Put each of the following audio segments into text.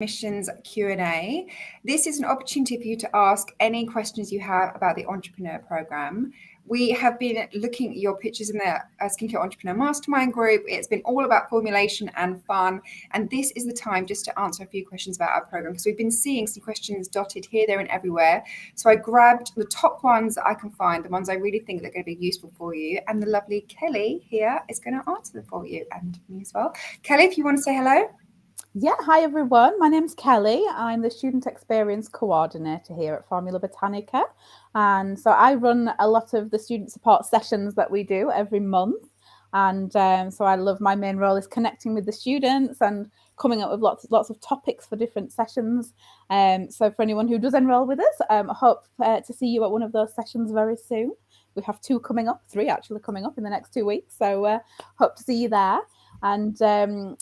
Admissions Q&A. This is an opportunity for you to ask any questions you have about the Entrepreneur Programme. We have been looking at your pictures in the Skincare Entrepreneur Mastermind group. It's been all about formulation and fun. And this is the time just to answer a few questions about our program, because we've been seeing some questions dotted here, there, and everywhere. So I grabbed the top ones that I can find, the ones I really think that are going to be useful for you. And the lovely Kelly here is going to answer them for you, and me as well. Kelly, if you want to say hello. Yeah, hi everyone. My name's Kelly. I'm the Student Experience Coordinator here at Formula Botanica. And so I run a lot of the student support sessions that we do every month. And so I love, my main role is connecting with the students and coming up with lots of topics for different sessions. So for anyone who does enroll with us, I hope to see you at one of those sessions very soon. We have three actually coming up in the next 2 weeks. So hope to see you there. And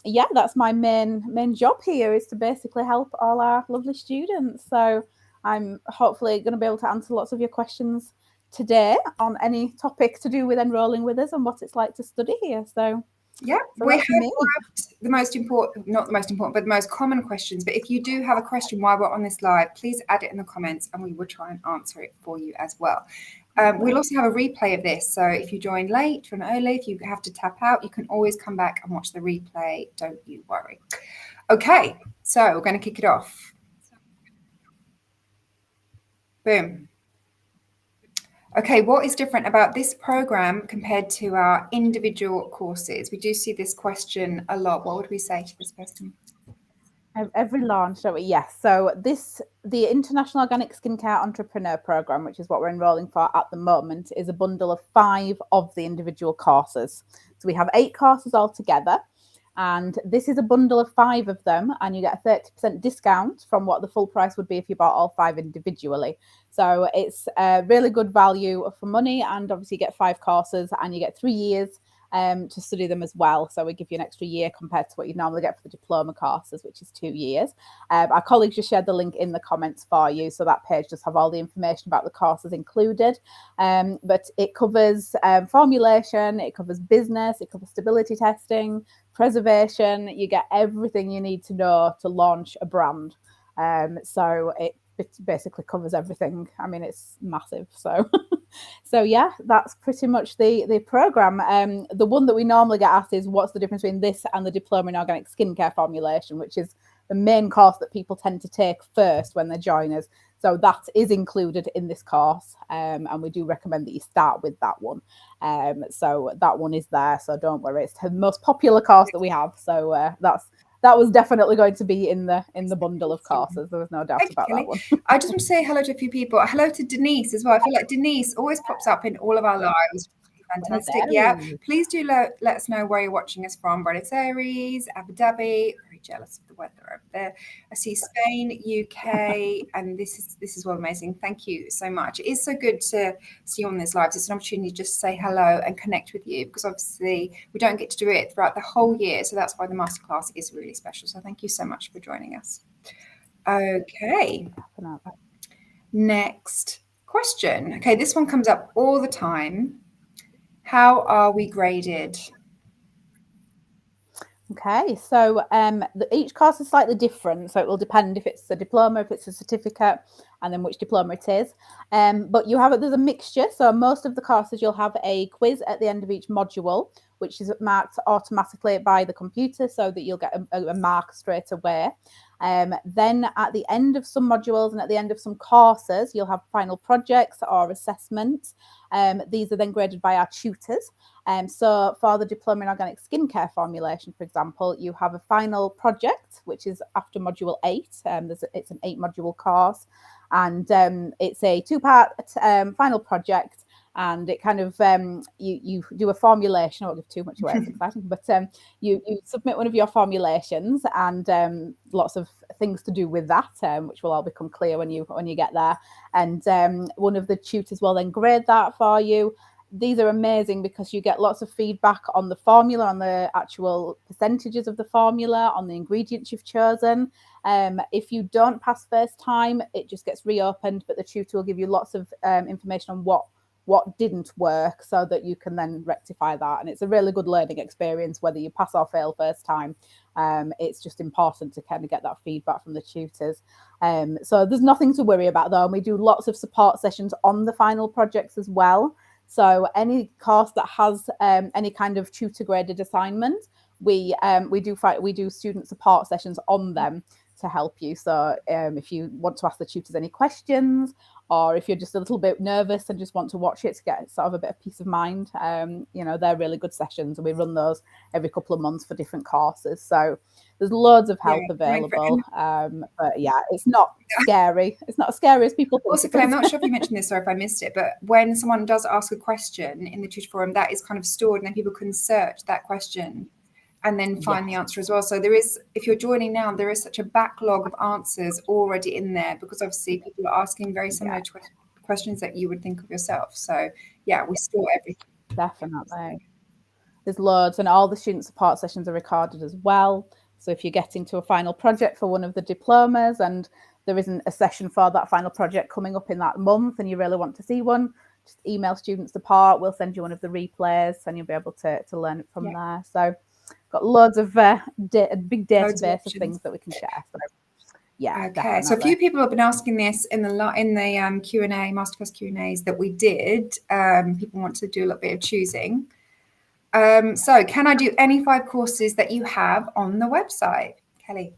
yeah, that's my main job here, is to basically help all our lovely students. So I'm hopefully going to be able to answer lots of your questions today on any topic to do with enrolling with us and what it's like to study here. So yeah, we have the most important, not the most important, but the most common questions. But if you do have a question while we're on this live, please add it in the comments and we will try and answer it for you as well. We'll also have a replay of this. So if you join late from early, if you have to tap out, you can always come back and watch the replay. Don't you worry. Okay, so we're going to kick it off. Boom. Okay, what is different about this program compared to our individual courses? We do see this question a lot. What would we say to this person? Every launch, don't we? Yes. So the International Organic Skincare Entrepreneur Programme, which is what we're enrolling for at the moment, is a bundle of 5 of the individual courses. So we have 8 courses altogether. And this is a bundle of 5 of them, and you get a 30% discount from what the full price would be if you bought all 5 individually. So it's a really good value for money, and obviously you get 5 courses and you get 3 years to study them as well. So we give you an extra year compared to what you normally get for the diploma courses, which is 2 years. Our colleagues just shared the link in the comments for you, so that page does have all the information about the courses included. But it covers formulation, it covers business, it covers stability testing, preservation. You get everything you need to know to launch a brand. So it basically covers everything. I mean, it's massive. So so yeah, that's pretty much the program. The one that we normally get asked is, what's the difference between this and the Diploma in Organic Skincare Formulation, which is the main course that people tend to take first when they join us. So that is included in this course, and we do recommend that you start with that one. So that one is there, so don't worry. It's the most popular course that we have. So that was definitely going to be in the bundle of courses. There was no doubt about that one. I just want to say hello to a few people. Hello to Denise as well. I feel like Denise always pops up in all of our lives. Fantastic. Yeah. Please do let us know where you're watching us from. Buenos Aires, Abu Dhabi. Very jealous of the weather over there. I see Spain, UK, and this is all amazing. Thank you so much. It is so good to see you on these lives. It's an opportunity to just say hello and connect with you, because obviously we don't get to do it throughout the whole year. So that's why the masterclass is really special. So thank you so much for joining us. Okay. Next question. Okay, this one comes up all the time. How are we graded? Okay, so each course is slightly different, so it will depend if it's a diploma, if it's a certificate, and then which diploma it is. But there's a mixture. So most of the courses, you'll have a quiz at the end of each module, which is marked automatically by the computer, so that you'll get a mark straight away. Then at the end of some modules and at the end of some courses, you'll have final projects or assessments. These are then graded by our tutors. So for the Diploma in Organic Skincare Formulation, for example, you have a final project, which is after module 8. It's an 8-module course, and it's a 2-part final project. And it kind of, you do a formulation. I won't give too much away, it's exciting, but you submit one of your formulations, and lots of things to do with that, which will all become clear when you get there. And one of the tutors will then grade that for you. These are amazing because you get lots of feedback on the formula, on the actual percentages of the formula, on the ingredients you've chosen. If you don't pass first time, it just gets reopened, but the tutor will give you lots of information on what what didn't work so that you can then rectify that. And it's a really good learning experience, whether you pass or fail first time. It's just important to kind of get that feedback from the tutors. So there's nothing to worry about though. And we do lots of support sessions on the final projects as well. So any course that has any kind of tutor graded assignment, we do student support sessions on them to help you. So if you want to ask the tutors any questions, or if you're just a little bit nervous and just want to watch it to get sort of a bit of peace of mind, they're really good sessions, and we run those every couple of months for different courses. So there's loads of help available. But yeah, it's not scary. It's not as scary as people think. Also, Claire, I'm not sure if you mentioned this or if I missed it, but when someone does ask a question in the tutor forum, that is kind of stored, and then people can search that question and then find the answer as well. So there is, if you're joining now, there is such a backlog of answers already in there, because obviously people are asking very similar questions that you would think of yourself. So yeah, we store everything. Definitely. There's loads, and all the student support sessions are recorded as well. So if you're getting to a final project for one of the diplomas and there isn't a session for that final project coming up in that month and you really want to see one, just email student support. We'll send you one of the replays and you'll be able to learn it from there. So got loads of big database of things that we can share. So, yeah. Okay. Definitely. So a few people have been asking this in the Q&A, masterclass Q&As that we did. People want to do a little bit of choosing. So can I do any 5 courses that you have on the website, Kelly?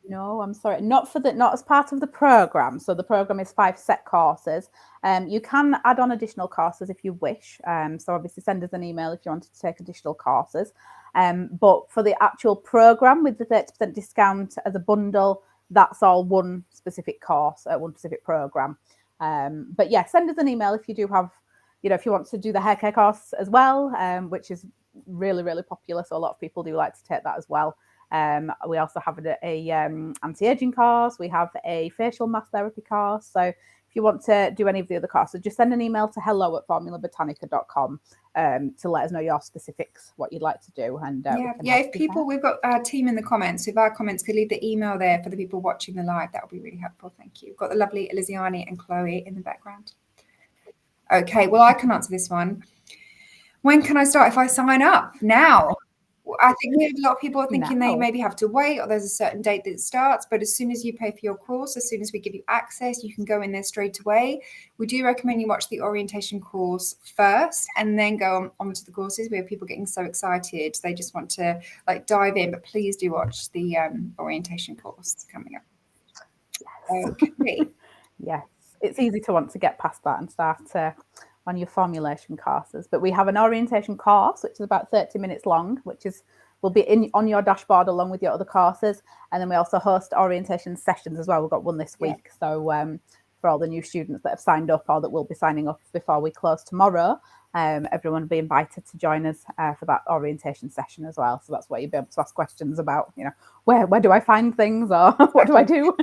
No, I'm sorry, not as part of the program. So the program is 5 set courses. You can add on additional courses if you wish. So obviously send us an email if you wanted to take additional courses. But for the actual program with the 30% discount as a bundle, that's all one specific course, one specific program. But yeah, send us an email if you do have, if you want to do the hair care course as well, which is really, really popular. So a lot of people do like to take that as well. We also have a anti-aging course. We have a facial mask therapy course. So if you want to do any of the other courses, just send an email to hello@formulabotanica.com to let us know your specifics, what you'd like to do. And if people, we've got our team in the comments. If our comments could leave the email there for the people watching the live, that would be really helpful. Thank you. We've got the lovely Eliziani and Chloe in the background. Okay, well, I can answer this one. When can I start if I sign up? Now. I think we have a lot of people are thinking they maybe have to wait, or there's a certain date that it starts. But as soon as you pay for your course, as soon as we give you access, you can go in there straight away. We do recommend you watch the orientation course first and then go on to the courses. We have people getting so excited. They just want to dive in. But please do watch the orientation course coming up. Okay. Yes, it's easy to want to get past that and start on your formulation courses. But we have an orientation course, which is about 30 minutes long, which will be on your dashboard along with your other courses. And then we also host orientation sessions as well. We've got one this week. So for all the new students that have signed up or that will be signing up before we close tomorrow, everyone will be invited to join us for that orientation session as well. So that's where you'll be able to ask questions about, where do I find things, or what do I do?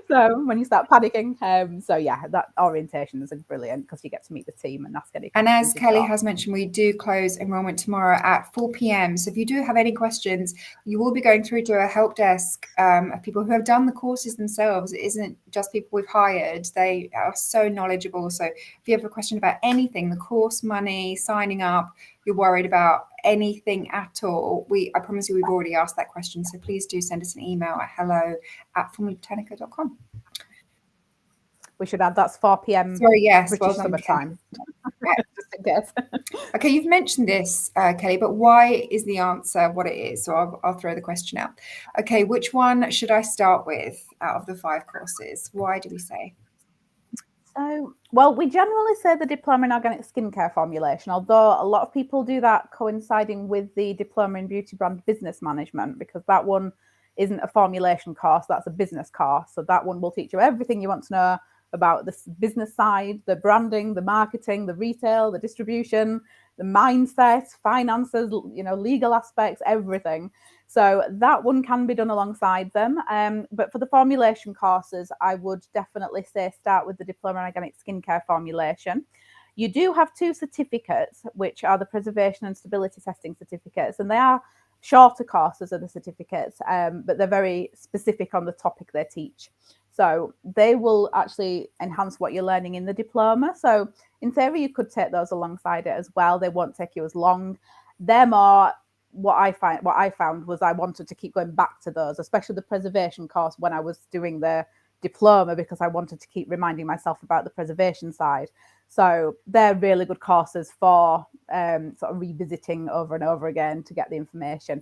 So when you start panicking, so yeah, that orientation is brilliant because you get to meet the team and ask any questions. And as Kelly has mentioned, we do close enrollment tomorrow at 4 p.m. So if you do have any questions, you will be going through to a help desk of people who have done the courses themselves. It isn't just people we've hired. They are so knowledgeable. So if you have a question about anything, the course money, signing up, you're worried about anything at all, I promise you we've already asked that question. So please do send us an email at hello@formulabotanica.com. We should add that's 4 p.m. Sorry, yes, British summer time. Just in case. Okay, you've mentioned this, Kelly, but why is the answer what it is? So I'll throw the question out. Okay, which one should I start with out of the 5 courses? Why do we say? So, well, we generally say the diploma in organic skincare formulation, although a lot of people do that coinciding with the diploma in beauty brand business management, because that one isn't a formulation course, that's a business course. So that one will teach you everything you want to know about the business side, the branding, the marketing, the retail, the distribution, the mindset, finances, legal aspects, everything. So that one can be done alongside them. But for the formulation courses, I would definitely say start with the Diploma in Organic Skincare Formulation. You do have 2 certificates, which are the Preservation and Stability Testing certificates, and they are shorter courses of the certificates, but they're very specific on the topic they teach. So they will actually enhance what you're learning in the diploma. So in theory, you could take those alongside it as well. They won't take you as long. They're more what I found was I wanted to keep going back to those, especially the preservation course when I was doing the diploma, because I wanted to keep reminding myself about the preservation side. So they're really good courses for sort of revisiting over and over again to get the information.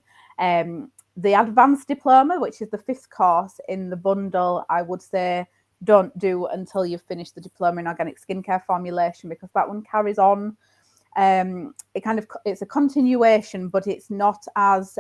The advanced diploma, which is the 5th course in the bundle, I would say don't do until you've finished the diploma in organic skincare formulation, because that one carries on. It's a continuation, but it's not as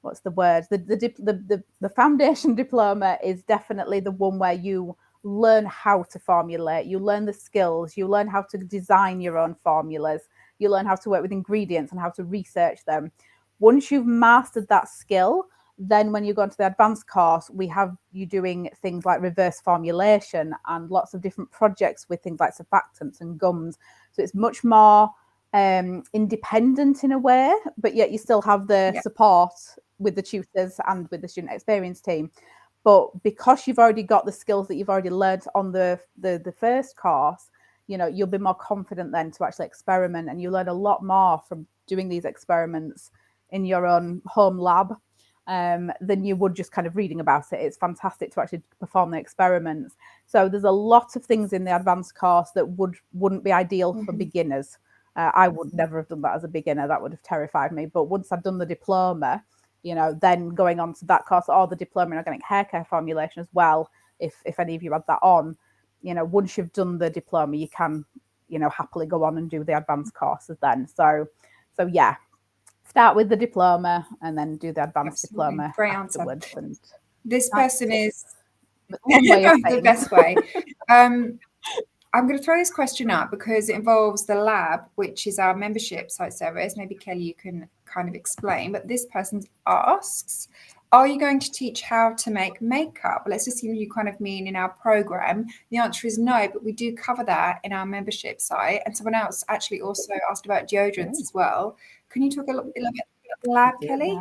what's the word? The foundation diploma is definitely the one where you learn how to formulate, you learn the skills, you learn how to design your own formulas, you learn how to work with ingredients and how to research them. Once you've mastered that skill, then when you go into the advanced course, we have you doing things like reverse formulation and lots of different projects with things like surfactants and gums. So it's much more independent in a way, but yet you still have the support with the tutors and with the student experience team. But because you've already got the skills that you've already learned on the first course, you'll be more confident then to actually experiment, and you learn a lot more from doing these experiments in your own home lab than you would just kind of reading about it. It's fantastic to actually perform the experiments. So there's a lot of things in the advanced course that wouldn't be ideal for beginners. I would never have done that as a beginner. That would have terrified me. But once I'd done the diploma, then going on to that course, or the diploma in organic hair care formulation as well, if any of you had that on, once you've done the diploma, you can, happily go on and do the advanced courses then. So yeah, start with the diploma and then do the advanced diploma afterwards. And this person is the best way. I'm going to throw this question up because it involves the lab, which is our membership site service. Maybe Kelly, you can kind of explain. But this person asks, are you going to teach how to make makeup? Let's assume you kind of mean in our program. The answer is no, but we do cover that in our membership site. And someone else actually also asked about deodorants as well. Can you talk a little bit about the lab, Kelly?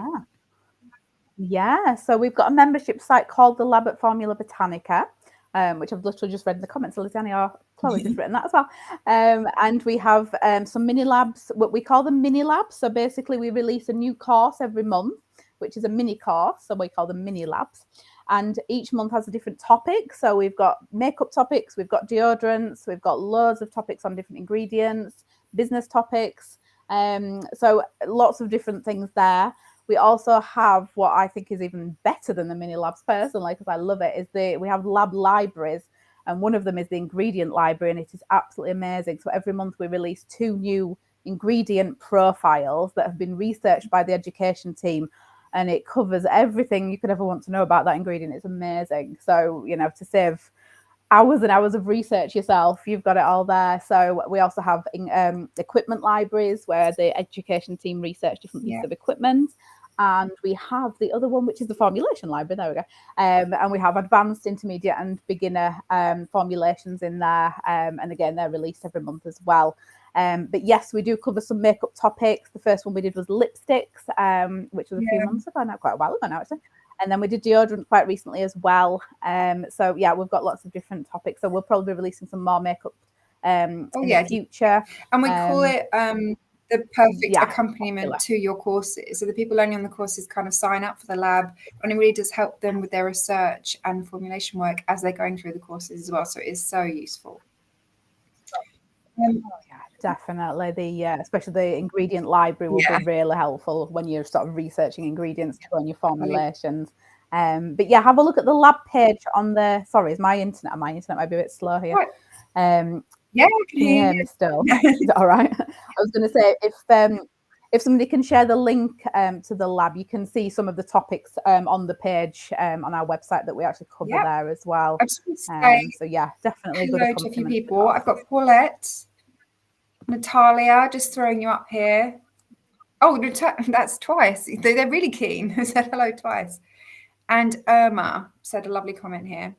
Yeah, so we've got a membership site called the Lab at Formula Botanica, which I've literally just read in the comments. So Lizanne or Chloe just written that as well. And we have some mini labs, what we call them mini labs. So basically we release a new course every month, which is a mini course. So we call them mini labs. And each month has a different topic. So we've got makeup topics, we've got deodorants, we've got loads of topics on different ingredients, business topics. So lots of different things there. We also have what I think is even better than the mini labs personally, because I love it, is we have lab libraries, and one of them is the ingredient library, and it is absolutely amazing. So every month we release 2 new ingredient profiles that have been researched by the education team, and it covers everything you could ever want to know about that ingredient. It's amazing. So, to save hours and hours of research yourself, you've got it all there. So we also have equipment libraries where the education team research different pieces of equipment. And we have the other one, which is the formulation library. There we go. And we have advanced, intermediate and beginner formulations in there. And again, they're released every month as well. But yes, we do cover some makeup topics. The first one we did was lipsticks, which was a few months ago now, quite a while ago now, actually. And then we did deodorant quite recently as well. So yeah, we've got lots of different topics. So we'll probably be releasing some more makeup in the future. And we call it the perfect accompaniment to your courses. So the people learning on the courses kind of sign up for the lab, and it really does help them with their research and formulation work as they're going through the courses as well. So it is so useful. Definitely. Especially the ingredient library will be really helpful when you're sort of researching ingredients to on your formulations. But yeah, have a look at the lab page on the. Sorry, is my internet might be a bit slow here. Yeah, can you hear me still? Is that all right? I was going to say, if somebody can share the link to the lab, you can see some of the topics on the page on our website that we actually cover there as well. I just want to say so yeah, definitely hello to a few people. I've got Paulette, Natalia, just throwing you up here. Oh, that's twice. They're really keen. Who said hello twice. And Irma said a lovely comment here.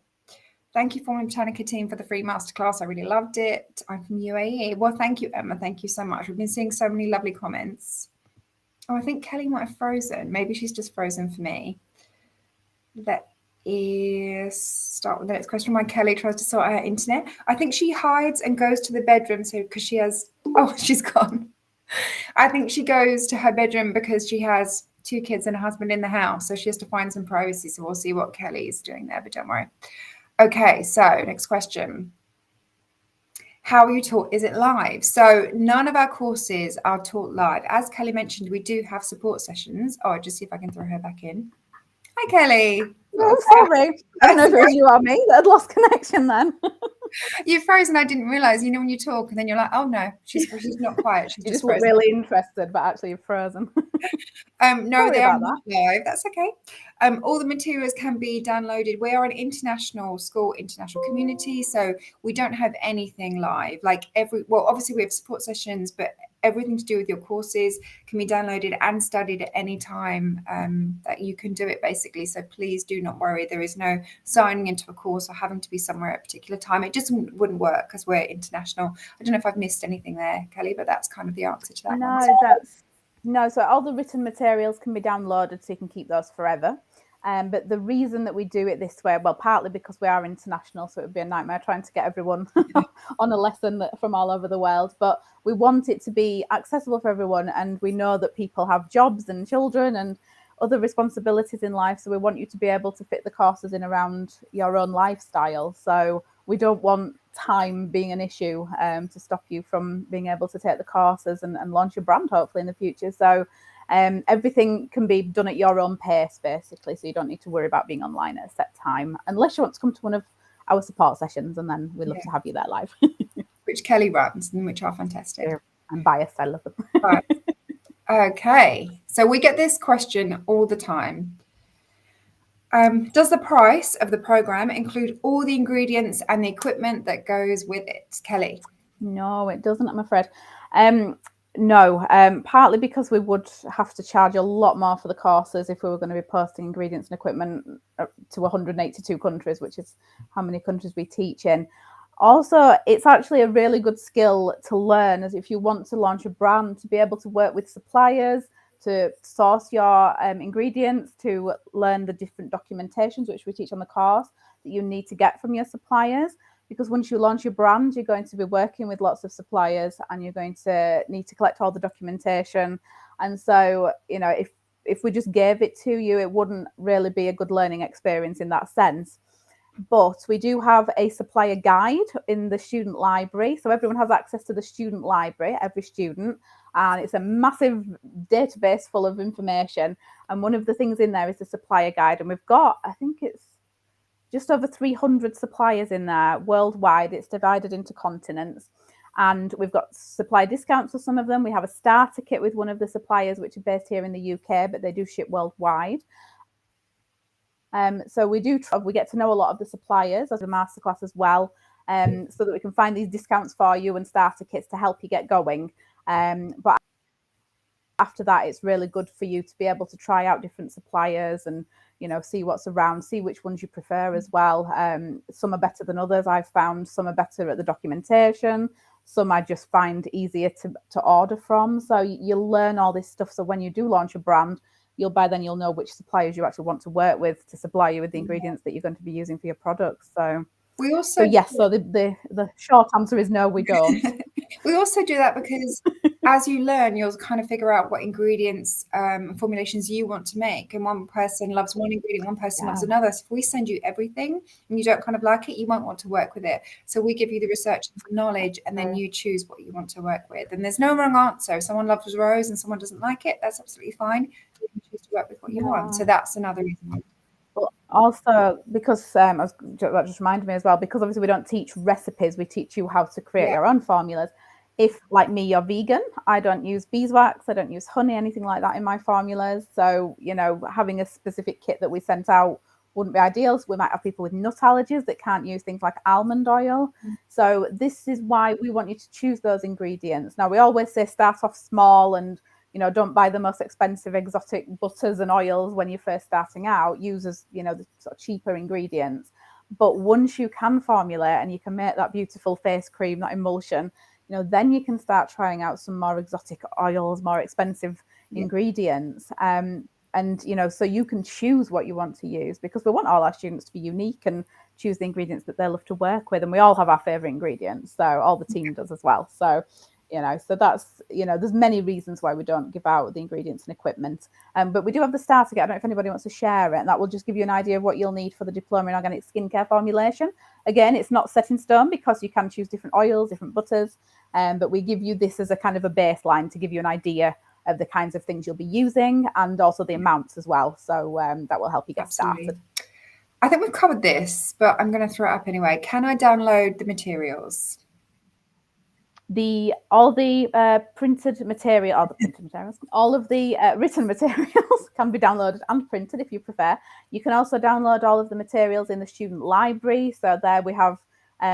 Thank you, Formula Botanica team, for the free masterclass. I really loved it. I'm from UAE. Well, thank you, Emma. Thank you so much. We've been seeing so many lovely comments. Oh, I think Kelly might have frozen. Maybe she's just frozen for me. Start with the next question. Why Kelly tries to sort out her internet. I think she hides and goes to the bedroom because she has. Oh, she's gone. I think she goes to her bedroom because she has 2 kids and a husband in the house, so she has to find some privacy. So we'll see what Kelly is doing there, but don't worry. Okay, so next question. How are you taught? Is it live? So none of our courses are taught live. As Kelly mentioned, we do have support sessions. Oh, I'll just see if I can throw her back in. Hi, Kelly. Oh, sorry. I don't know if it was you or me that had lost connection then. You froze and I didn't realise. You know when you talk and then you're like, oh no, she's not quiet. She's just look really interested, but actually you're frozen. No, Sorry they are about not live. That's okay. All the materials can be downloaded. We are an international school, international community, so we don't have anything live. Like obviously we have support sessions, but everything to do with your courses can be downloaded and studied at any time that you can do it, basically. So please do not worry. There is no signing into a course or having to be somewhere at a particular time. It just wouldn't work because we're international. I don't know if I've missed anything there, Kelly, but that's kind of the answer to that one. No, so all the written materials can be downloaded so you can keep those forever. But the reason that we do it this way, well, partly because we are international, so it would be a nightmare trying to get everyone on a lesson from all over the world. But we want it to be accessible for everyone. And we know that people have jobs and children and other responsibilities in life. So we want you to be able to fit the courses in around your own lifestyle. So we don't want time being an issue to stop you from being able to take the courses and launch your brand hopefully in the future. So everything can be done at your own pace basically, so you don't need to worry about being online at a set time unless you want to come to one of our support sessions, and then we'd love to have you there live. Which Kelly runs and which are fantastic. I'm biased, I love them. Right. Okay, so we get this question all the time. Does the price of the program include all the ingredients and the equipment that goes with it, Kelly? No, it doesn't, I'm afraid. No, partly because we would have to charge a lot more for the courses if we were going to be posting ingredients and equipment to 182 countries, which is how many countries we teach in. Also, it's actually a really good skill to learn, as if you want to launch a brand, to be able to work with suppliers, to source your ingredients, to learn the different documentations, which we teach on the course, that you need to get from your suppliers. Because once you launch your brand, you're going to be working with lots of suppliers and you're going to need to collect all the documentation. And so, if we just gave it to you, it wouldn't really be a good learning experience in that sense. But we do have a supplier guide in the student library. So everyone has access to the student library, every student. And it's a massive database full of information. And one of the things in there is the supplier guide. And we've got, I think it's just over 300 suppliers in there worldwide. It's divided into continents. And we've got supply discounts for some of them. We have a starter kit with one of the suppliers, which are based here in the UK, but they do ship worldwide. So we get to know a lot of the suppliers as a masterclass as well, so that we can find these discounts for you and starter kits to help you get going. But after that, it's really good for you to be able to try out different suppliers and see what's around, see which ones you prefer as well. Some are better than others. I've found some are better at the documentation. Some I just find easier to order from. So you'll learn all this stuff. So when you do launch a brand, you'll know which suppliers you actually want to work with to supply you with the ingredients that you're going to be using for your products. So the short answer is no, we don't. We also do that because as you learn, you'll kind of figure out what ingredients and formulations you want to make. And one person loves one ingredient, one person loves another. So if we send you everything and you don't kind of like it, you won't want to work with it. So we give you the research and knowledge, and then you choose what you want to work with. And there's no wrong answer. If someone loves rose and someone doesn't like it, that's absolutely fine. You can choose to work with what you want. So that's another reason. But also, because that just reminded me as well, because obviously we don't teach recipes, we teach you how to create your own formulas. If, like me, you're vegan, I don't use beeswax, I don't use honey, anything like that in my formulas. So, having a specific kit that we sent out wouldn't be ideal. So we might have people with nut allergies that can't use things like almond oil. So this is why we want you to choose those ingredients. Now, we always say start off small and don't buy the most expensive exotic butters and oils when you're first starting out. Use the sort of cheaper ingredients. But once you can formulate and you can make that beautiful face cream, that emulsion, then you can start trying out some more exotic oils, more expensive ingredients. and so you can choose what you want to use, because we want all our students to be unique and choose the ingredients that they love to work with, and we all have our favorite ingredients, so all the team does as well. So so that's there's many reasons why we don't give out the ingredients and equipment, but we do have the starter kit. I don't know if anybody wants to share it, and that will just give you an idea of what you'll need for the diploma in organic skincare formulation. Again, it's not set in stone because you can choose different oils, different butters, but we give you this as a kind of a baseline to give you an idea of the kinds of things you'll be using, and also the amounts as well. So that will help you get started. I think we've covered this, but I'm going to throw it up anyway. Can I download the materials? All the printed material, all of the written materials can be downloaded and printed if you prefer. You can also download all of the materials in the student library. So there we have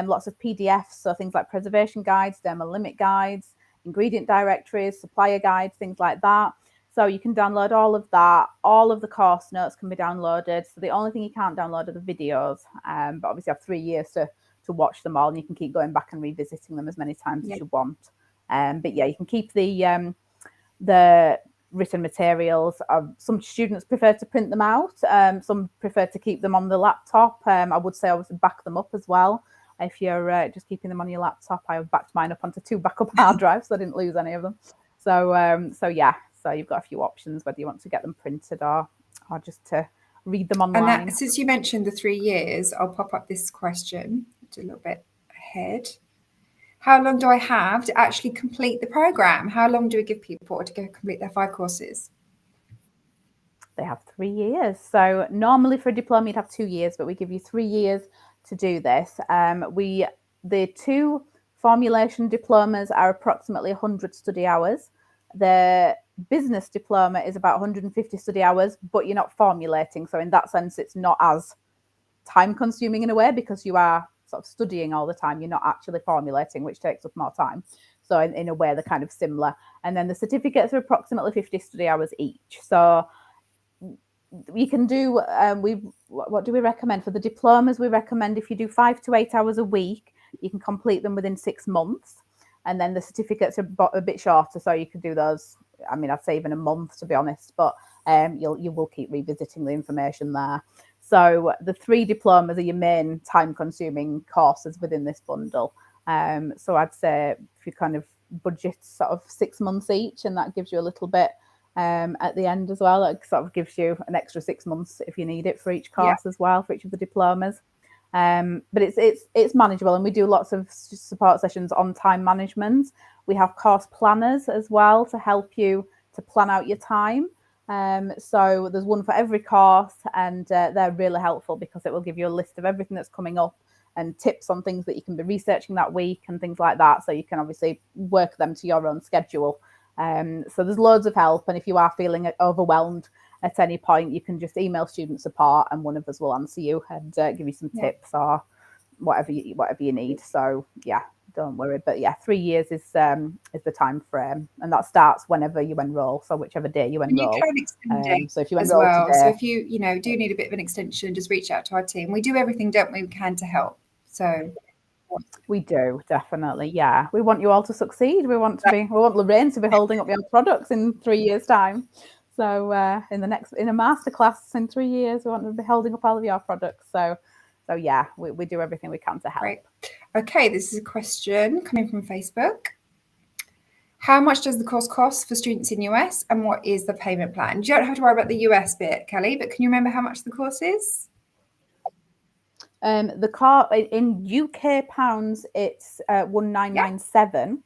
lots of PDFs, so things like preservation guides, dermal limit guides, ingredient directories, supplier guides, things like that. So you can download all of that. All of the course notes can be downloaded. So the only thing you can't download are the videos, but obviously you have 3 years to watch them all, and you can keep going back and revisiting them as many times as you want. But yeah, you can keep the written materials. Some students prefer to print them out. Some prefer to keep them on the laptop. I would say obviously back them up as well. If you're just keeping them on your laptop, I have backed mine up onto 2 backup hard drives, so I didn't lose any of them. So yeah, so you've got a few options whether you want to get them printed or just to read them online. And since you mentioned the 3 years, I'll pop up this question a little bit ahead. How long do I have to actually complete the program? How long do we give people to go complete their 5 courses? They have 3 years. So normally for a diploma you'd have 2 years, but we give you 3 years to do this. The 2 formulation diplomas are approximately 100 study hours. The business diploma is about 150 study hours, but you're not formulating. So in that sense, it's not as time consuming in a way, because you are sort of studying all the time. You're not actually formulating, which takes up more time. So in a way, they're kind of similar. And then the certificates are approximately 50 study hours each. So you can do, what do we recommend? For the diplomas, we recommend if you do 5 to 8 hours a week, you can complete them within 6 months. And then the certificates are a bit shorter, so you could do those, I'd say even a month, to be honest, but you will keep revisiting the information there. So the 3 diplomas are your main time-consuming courses within this bundle. So I'd say if you kind of budget sort of 6 months each, and that gives you a little bit at the end as well. It sort of gives you an extra 6 months if you need it for each course as well, for each of the diplomas. But it's manageable, and we do lots of support sessions on time management. We have course planners as well to help you to plan out your time. So there's one for every course, and they're really helpful because it will give you a list of everything that's coming up and tips on things that you can be researching that week and things like that. So you can obviously work them to your own schedule. So there's loads of help. And if you are feeling overwhelmed at any point, you can just email student support and one of us will answer you and give you some tips or whatever you need. So yeah, don't worry. But yeah, 3 years is the time frame, and that starts whenever you enroll. So whichever day you enroll. And you can extend it so if you as enroll well. today, so if you do need a bit of an extension, just reach out to our team. We do everything, don't we? We can to help. So we do, definitely. Yeah, we want you all to succeed. We want Lorraine to be holding up your products in 3 years' time. So in a masterclass in 3 years, we want to be holding up all of your products. So yeah, we do everything we can to help. Great. Okay, this is a question coming from Facebook. How much does the course cost for students in US, and what is the payment plan? You don't have to worry about the US bit, Kelly, but can you remember how much the course is? The car in UK pounds, it's 1997,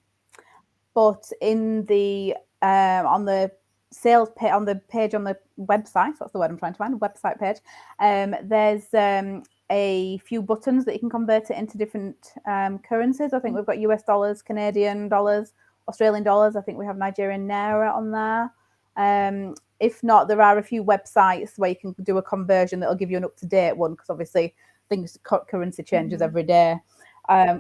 but in the on the sales page on the website, that's the word I'm trying to find, the website page, there's a few buttons that you can convert it into different currencies. I think we've got US dollars, Canadian dollars, Australian dollars. I think we have Nigerian naira on there. If not, there are a few websites where you can do a conversion that'll give you an up-to-date one, because obviously currency changes every day.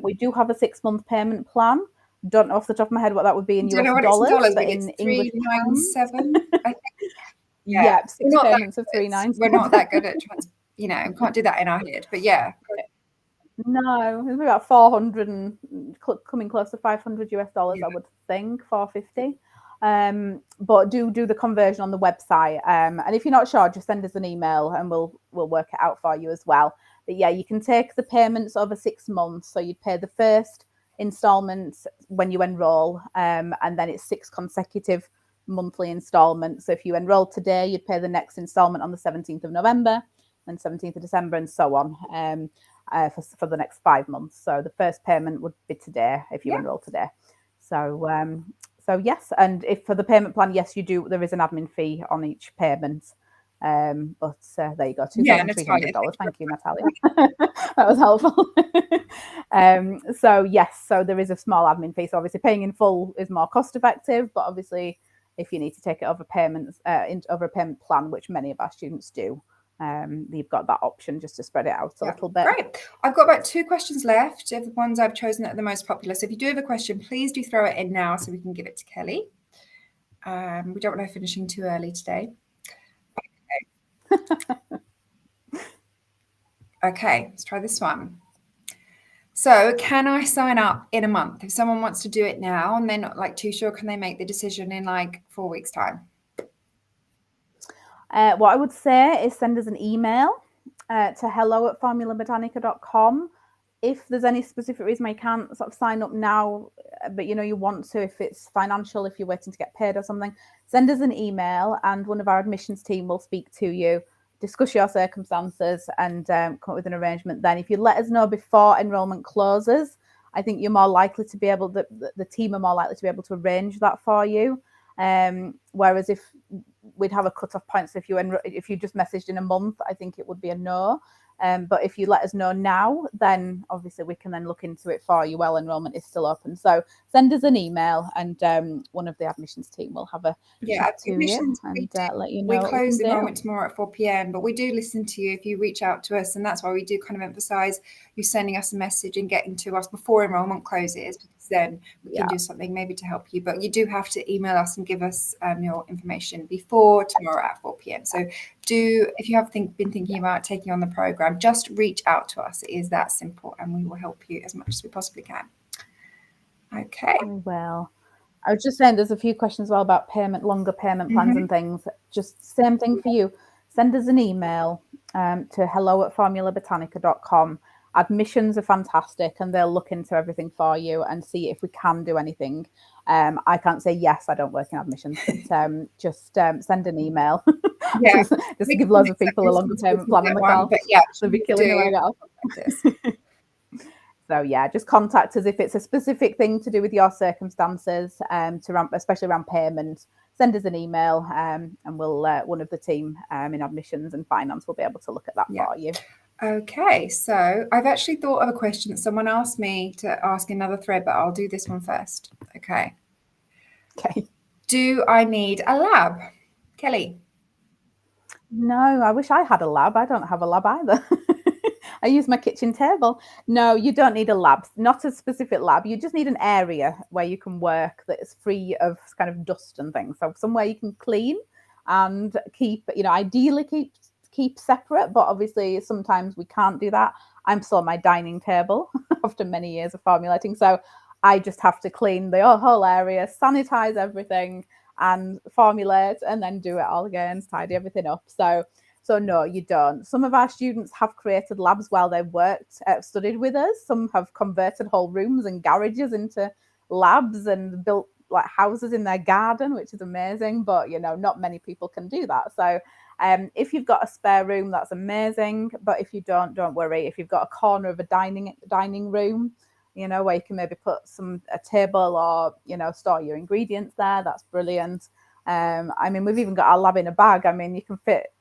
We do have a 6-month payment plan. Don't know off the top of my head what that would be in US dollars, but in English pounds. I think. Yeah, 6 payments of 397. We're not that good at we can't do that in our head, but yeah. No, it's about 400 and coming close to 500 US dollars, I would think, 450. But do the conversion on the website. And if you're not sure, just send us an email and we'll work it out for you as well. But yeah, you can take the payments over 6 months. So you'd pay the first installment when you enroll, and then it's 6 consecutive monthly installments. So if you enroll today, you'd pay the next installment on the 17th of November and 17th of December and so on, for the next 5 months. So the first payment would be today if you enroll today. So yes, and if for the payment plan, yes, you do. There is an admin fee on each payment. But there you go, $2,300. Thank you, Natalia. That was helpful. So yes, so there is a small admin fee. So obviously, paying in full is more cost effective. But obviously, if you need to take it over payments, over a payment plan, which many of our students do, you've got that option just to spread it out a little bit. Great. I've got about 2 questions left of the ones I've chosen that are the most popular. So if you do have a question, please do throw it in now so we can give it to Kelly. We don't want her finishing too early today. Okay, let's try this one. So can I sign up in a month? If someone wants to do it now and they're not like too sure, can they make the decision in like 4 weeks' time? What I would say is send us an email to hello@formulabotanica.com. If there's any specific reason why you can't sort of sign up now, but you want to, if it's financial, if you're waiting to get paid or something, send us an email and one of our admissions team will speak to you, discuss your circumstances and come up with an arrangement. Then if you let us know before enrolment closes, I think you're more likely to be able, the team are more likely to be able to arrange that for you. Whereas if we'd have a cut-off point, so if you just messaged in a month, I think it would be a no. But if you let us know now, then obviously we can then look into it for you while enrolment is still open. So send us an email and one of the admissions team will have a chat to you and let you know. We close enrolment tomorrow at 4 p.m, but we do listen to you if you reach out to us, and that's why we do kind of emphasize you sending us a message and getting to us before enrolment closes, because then we can do something maybe to help you. But you do have to email us and give us your information before tomorrow at 4 p.m. So if you have been thinking about taking on the program, just reach out to us. It is that simple, and we will help you as much as we possibly can. Okay. Well, I was just saying there's a few questions as well about longer payment plans and things. Just same thing for you. Send us an email to hello@formulabotanica.com. Admissions are fantastic and they'll look into everything for you and see if we can do anything. I can't say yes, I don't work in admissions, but just send an email. Just to give loads of people a longer payment plan on the call. But yeah, they'll be killing away at this. So yeah, just contact us if it's a specific thing to do with your circumstances, especially around payment. Send us an email, and we'll one of the team in admissions and finance will be able to look at that for you. Okay, so I've actually thought of a question that someone asked me to ask another thread, but I'll do this one first. Okay. Do I need a lab? Kelly? No, I wish I had a lab. I don't have a lab either. I use my kitchen table. No, you don't need a lab, not a specific lab. You just need an area where you can work that is free of kind of dust and things. So somewhere you can clean and keep, ideally keep separate, but obviously sometimes we can't do that. I'm still on my dining table after many years of formulating. So I just have to clean the whole area, sanitize everything and formulate and then do it all again, tidy everything up. So no, you don't. Some of our students have created labs while they studied with us. Some have converted whole rooms and garages into labs and built like houses in their garden, which is amazing. But, not many people can do that. So if you've got a spare room, that's amazing. But if you don't worry. If you've got a corner of a dining room, where you can maybe put a table or, store your ingredients there, that's brilliant. We've even got our lab in a bag. You can fit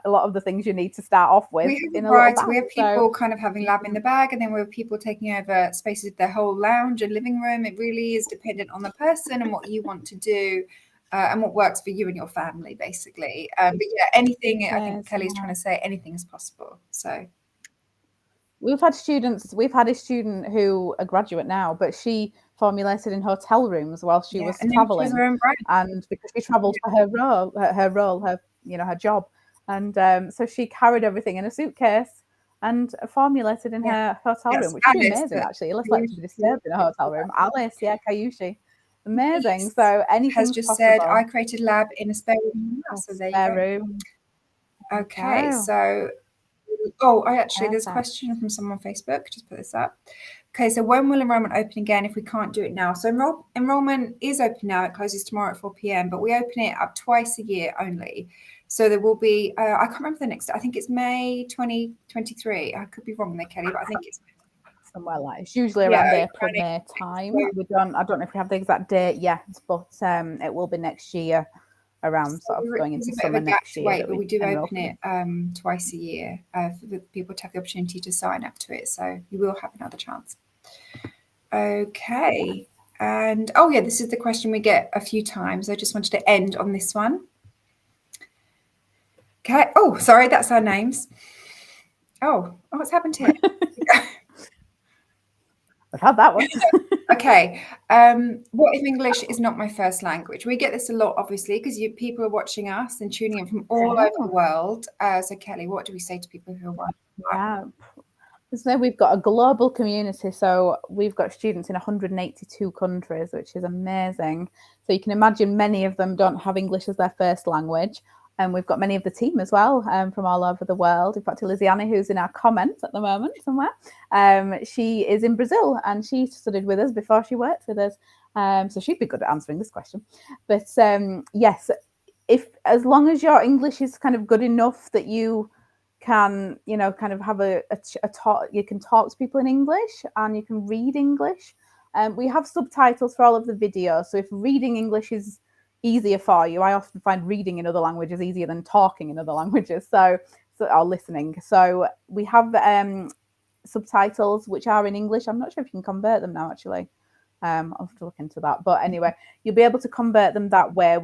a lot of the things you need to start off with in a little bag. We have people kind of having lab in the bag, and then we have people taking over spaces, their whole lounge and living room. It really is dependent on the person and what you want to do and what works for you and your family, basically. But yeah, anything, I think Kelly's trying to say, anything is possible. So we've had a student who, a graduate now, but she formulated in hotel rooms while she was traveling, and because she traveled for her role, her job, and so she carried everything in a suitcase and formulated in her hotel room, which is amazing. Actually, less likely to be disturbed in a hotel room. Alice, Kayushi, Amazing. So anything has just possible. said, I created a lab in a spare room. So there you go. Room. Okay, Wow. so, there's a question from someone on Facebook. Just put this up. Okay, so when will enrollment open again if we can't do it now? So enrollment is open now. It closes tomorrow at 4 p.m., but we open it up twice a year only. So there will be, I can't remember the next, I think it's May 2023. I could be wrong there, Kelly, but I think it's somewhere like it's usually around April, May time. I don't know if we have the exact date yet, but it will be next year around sort of going into summer next year. But we do open it twice a year for people to have the opportunity to sign up to it. So you will have another chance. Okay. And this is the question we get a few times. I just wanted to end on this one. Okay. Oh, sorry, that's our names. Oh, what's happened here? I've had that one. Okay. What if English is not my first language? We get this a lot, obviously, because people are watching us and tuning in from all over the world. So, Kelly, what do we say to people who are watching? Yeah. So we've got a global community. So we've got students in 182 countries, which is amazing. So you can imagine many of them don't have English as their first language. And we've got many of the team as well from all over the world. In fact, Lisiane, who's in our comments at the moment somewhere, she is in Brazil and she studied with us before she worked with us. So she'd be good at answering this question. But yes, as long as your English is kind of good enough that you can, kind of have a talk, you can talk to people in English and you can read English. We have subtitles for all of the videos. So if reading English is easier for you, I often find reading in other languages easier than talking in other languages. So or listening. So we have subtitles which are in English. I'm not sure if you can convert them now, actually. I'll have to look into that. But anyway, you'll be able to convert them that way.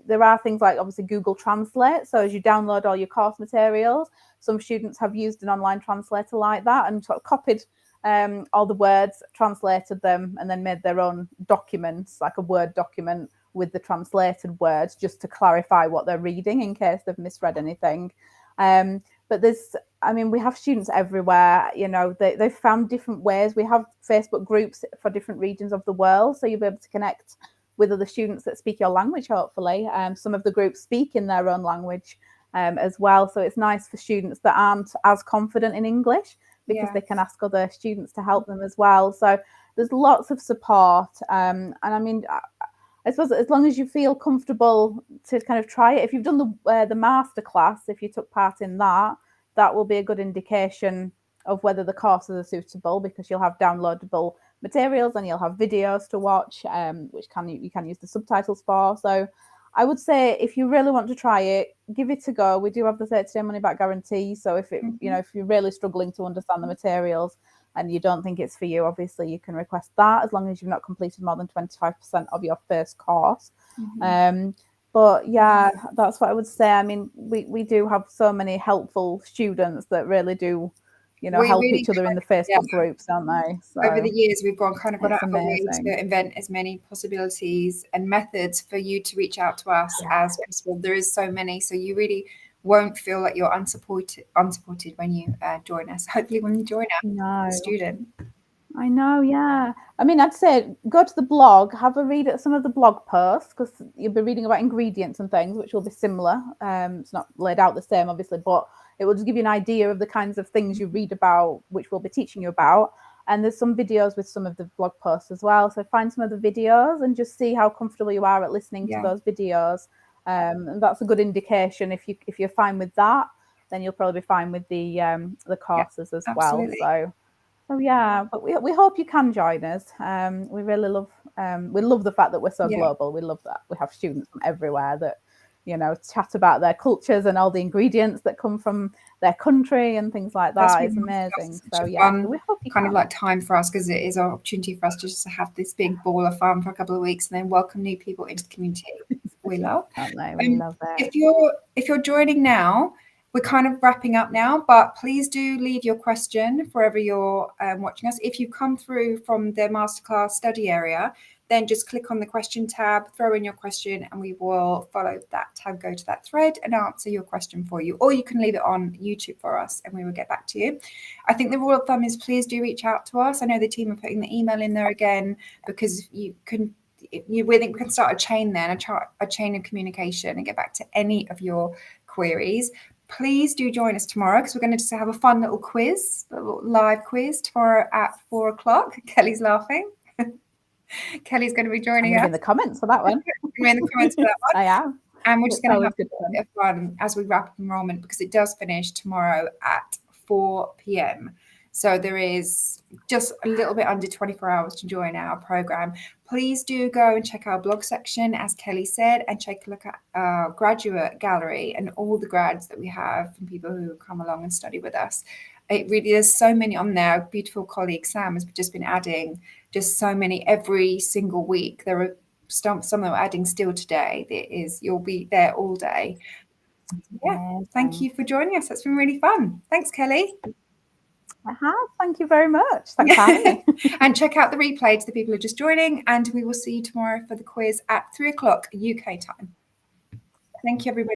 There are things like obviously Google Translate. So as you download all your course materials, some students have used an online translator like that and sort of copied all the words, translated them, and then made their own documents, like a Word document with the translated words, just to clarify what they're reading in case they've misread anything. But we have students everywhere. They've found different ways. We have Facebook groups for different regions of the world, so you'll be able to connect with other students that speak your language, hopefully. Some of the groups speak in their own language as well. So it's nice for students that aren't as confident in English because they can ask other students to help them as well. So there's lots of support. I suppose as long as you feel comfortable to kind of try it, if you've done the masterclass, if you took part in that, that will be a good indication of whether the courses are suitable, because you'll have downloadable materials and you'll have videos to watch, which you can use the subtitles for. So I would say if you really want to try it, give it a go. We do have the 30-day money back guarantee. So if you're really struggling to understand the materials and you don't think it's for you, obviously you can request that, as long as you've not completed more than 25% of your first course. But yeah, that's what I would say. We do have so many helpful students that really do, help each other in the Facebook groups, don't they? So over the years, we've gone out of our way to invent as many possibilities and methods for you to reach out to us as possible. There is so many, so you really won't feel like you're unsupported when you join us. Hopefully when you join us as a student. I know, yeah. I'd say go to the blog, have a read at some of the blog posts, because you'll be reading about ingredients and things, which will be similar. It's not laid out the same, obviously, but it will just give you an idea of the kinds of things you read about, which we'll be teaching you about. And there's some videos with some of the blog posts as well. So find some of the videos and just see how comfortable you are at listening to those videos. And that's a good indication. If you're fine with that, then you'll probably be fine with the courses as well. So yeah, but we hope you can join us. We really love the fact that we're so global. We love that we have students from everywhere that chat about their cultures and all the ingredients that come from their country and things like that. It's amazing. So yeah, we hope you kind of like time for us, because it is an opportunity for us to just have this big ball of fun for a couple of weeks and then welcome new people into the community. We love. We love that. If you're joining now, we're kind of wrapping up now, but please do leave your question wherever you're watching us. If you come through from the masterclass study area, then just click on the question tab, throw in your question, and we will follow that tab, go to that thread and answer your question for you. Or you can leave it on YouTube for us and we will get back to you. I think the rule of thumb is please do reach out to us. I know the team are putting the email in there again, because you can, we think we can start a chain then, a chain of communication, and get back to any of your queries. Please do join us tomorrow, because we're going to just have a fun little quiz, a little live quiz tomorrow at 4 o'clock. Kelly's laughing. Kelly's going to be joining us in the comments for that one. in the comments for that one. I am. And we're just going to have a bit of fun as we wrap up enrollment, because it does finish tomorrow at 4 p.m. So there is just a little bit under 24 hours to join our program. Please do go and check our blog section, as Kelly said, and take a look at our graduate gallery and all the grads that we have from people who come along and study with us. It really, there's so many on there. Our beautiful colleague Sam has just been adding just so many every single week. There are some that we're adding still today. You'll be there all day. Yeah, thank you for joining us. That's been really fun. Thanks, Kelly. Thank you very much. Thanks for having me. And check out the replay to the people who are just joining, and we will see you tomorrow for the quiz at 3 o'clock UK time. Thank you, everybody.